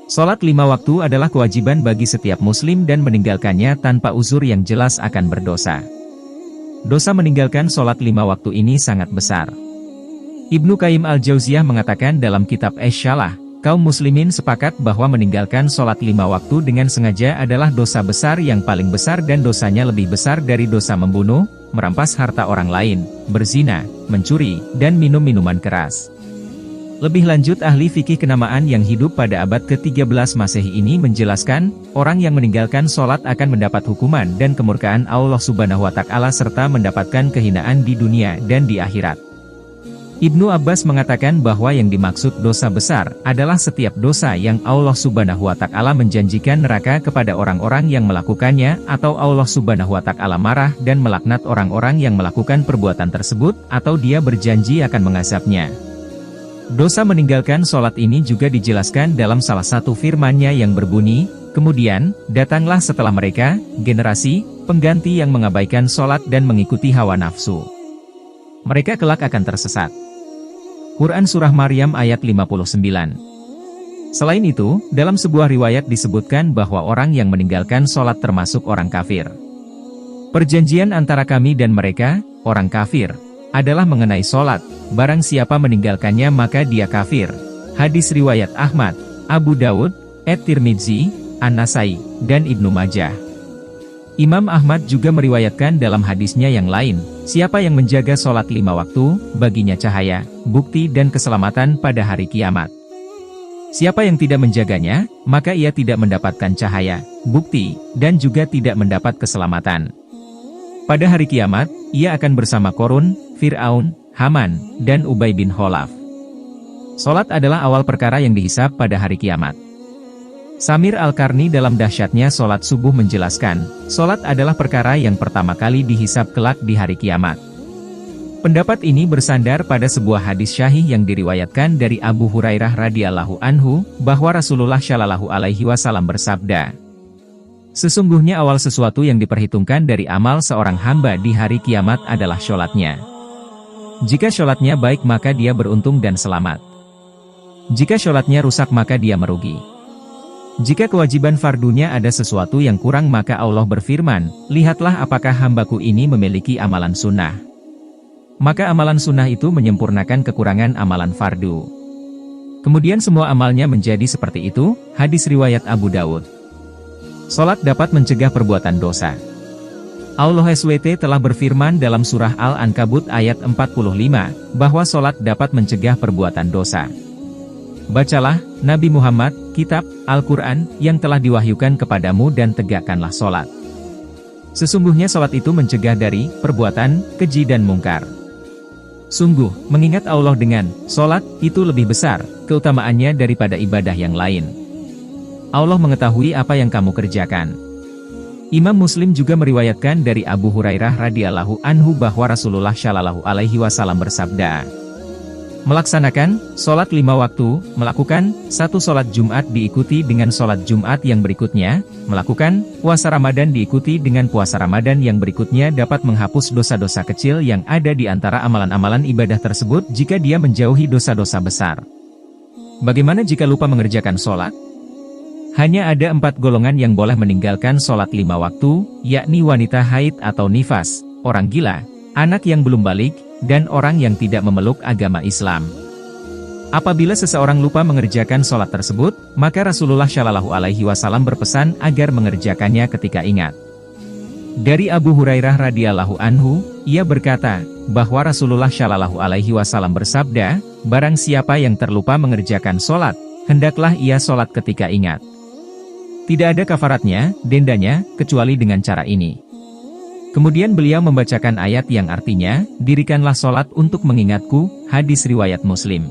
Sholat 5 waktu adalah kewajiban bagi setiap muslim dan meninggalkannya tanpa uzur yang jelas akan berdosa. Dosa meninggalkan sholat 5 waktu ini sangat besar. Ibnu Qayyim al-Jauziyah mengatakan dalam kitab Asy-Syalah, kaum muslimin sepakat bahwa meninggalkan sholat 5 waktu dengan sengaja adalah dosa besar yang paling besar dan dosanya lebih besar dari dosa membunuh, merampas harta orang lain, berzina, mencuri, dan minum minuman keras. Lebih lanjut ahli fikih kenamaan yang hidup pada abad ke-13 Masehi ini menjelaskan, orang yang meninggalkan sholat akan mendapat hukuman dan kemurkaan Allah Subhanahu wa Ta'ala serta mendapatkan kehinaan di dunia dan di akhirat. Ibnu Abbas mengatakan bahwa yang dimaksud dosa besar adalah setiap dosa yang Allah Subhanahu wa Ta'ala menjanjikan neraka kepada orang-orang yang melakukannya, atau Allah Subhanahu wa Ta'ala marah dan melaknat orang-orang yang melakukan perbuatan tersebut, atau Dia berjanji akan mengazabnya. Dosa meninggalkan sholat ini juga dijelaskan dalam salah satu firman-Nya yang berbunyi, kemudian, datanglah setelah mereka, generasi, pengganti yang mengabaikan sholat dan mengikuti hawa nafsu. Mereka kelak akan tersesat. Quran Surah Maryam ayat 59. Selain itu, dalam sebuah riwayat disebutkan bahwa orang yang meninggalkan sholat termasuk orang kafir. Perjanjian antara kami dan mereka, orang kafir, adalah mengenai sholat, barang siapa meninggalkannya maka dia kafir. Hadis riwayat Ahmad, Abu Dawud, At-Tirmidzi, An-Nasai, dan Ibnu Majah. Imam Ahmad juga meriwayatkan dalam hadisnya yang lain, siapa yang menjaga sholat 5 waktu, baginya cahaya, bukti dan keselamatan pada hari kiamat. Siapa yang tidak menjaganya, maka ia tidak mendapatkan cahaya, bukti, dan juga tidak mendapat keselamatan. Pada hari kiamat, ia akan bersama Qorun, Fir'aun, Haman, dan Ubay bin Khalaf. Sholat adalah awal perkara yang dihisab pada hari kiamat. Samir Al-Qarni dalam dahsyatnya sholat subuh menjelaskan, sholat adalah perkara yang pertama kali dihisab kelak di hari kiamat. Pendapat ini bersandar pada sebuah hadis syahih yang diriwayatkan dari Abu Hurairah radhiyallahu anhu, bahwa Rasulullah shallallahu alaihi wasallam bersabda, sesungguhnya awal sesuatu yang diperhitungkan dari amal seorang hamba di hari kiamat adalah sholatnya. Jika sholatnya baik maka dia beruntung dan selamat. Jika sholatnya rusak maka dia merugi. Jika kewajiban fardunya ada sesuatu yang kurang maka Allah berfirman, lihatlah apakah hambaku ini memiliki amalan sunnah. Maka amalan sunnah itu menyempurnakan kekurangan amalan fardu. Kemudian semua amalnya menjadi seperti itu, hadis riwayat Abu Dawud. Sholat dapat mencegah perbuatan dosa. Allah SWT telah berfirman dalam surah Al-Ankabut ayat 45, bahwa sholat dapat mencegah perbuatan dosa. Bacalah, Nabi Muhammad, kitab, Al-Quran, yang telah diwahyukan kepadamu dan tegakkanlah sholat. Sesungguhnya sholat itu mencegah dari perbuatan keji dan mungkar. Sungguh, mengingat Allah dengan sholat, itu lebih besar keutamaannya daripada ibadah yang lain. Allah mengetahui apa yang kamu kerjakan. Imam Muslim juga meriwayatkan dari Abu Hurairah radhiyallahu anhu bahwa Rasulullah shallallahu alaihi wasallam bersabda, melaksanakan sholat 5 waktu, melakukan satu sholat Jumat diikuti dengan sholat Jumat yang berikutnya, melakukan puasa Ramadan diikuti dengan puasa Ramadan yang berikutnya dapat menghapus dosa-dosa kecil yang ada di antara amalan-amalan ibadah tersebut jika dia menjauhi dosa-dosa besar. Bagaimana jika lupa mengerjakan sholat? Hanya ada 4 golongan yang boleh meninggalkan sholat 5 waktu, yakni wanita haid atau nifas, orang gila, anak yang belum balik, dan orang yang tidak memeluk agama Islam. Apabila seseorang lupa mengerjakan sholat tersebut, maka Rasulullah Shallallahu Alaihi Wasallam berpesan agar mengerjakannya ketika ingat. Dari Abu Hurairah radhiyallahu anhu, ia berkata, bahwa Rasulullah Shallallahu Alaihi Wasallam bersabda, barang siapa yang terlupa mengerjakan sholat, hendaklah ia sholat ketika ingat. Tidak ada kafaratnya, dendanya, kecuali dengan cara ini. Kemudian beliau membacakan ayat yang artinya, dirikanlah sholat untuk mengingatku, hadis riwayat Muslim.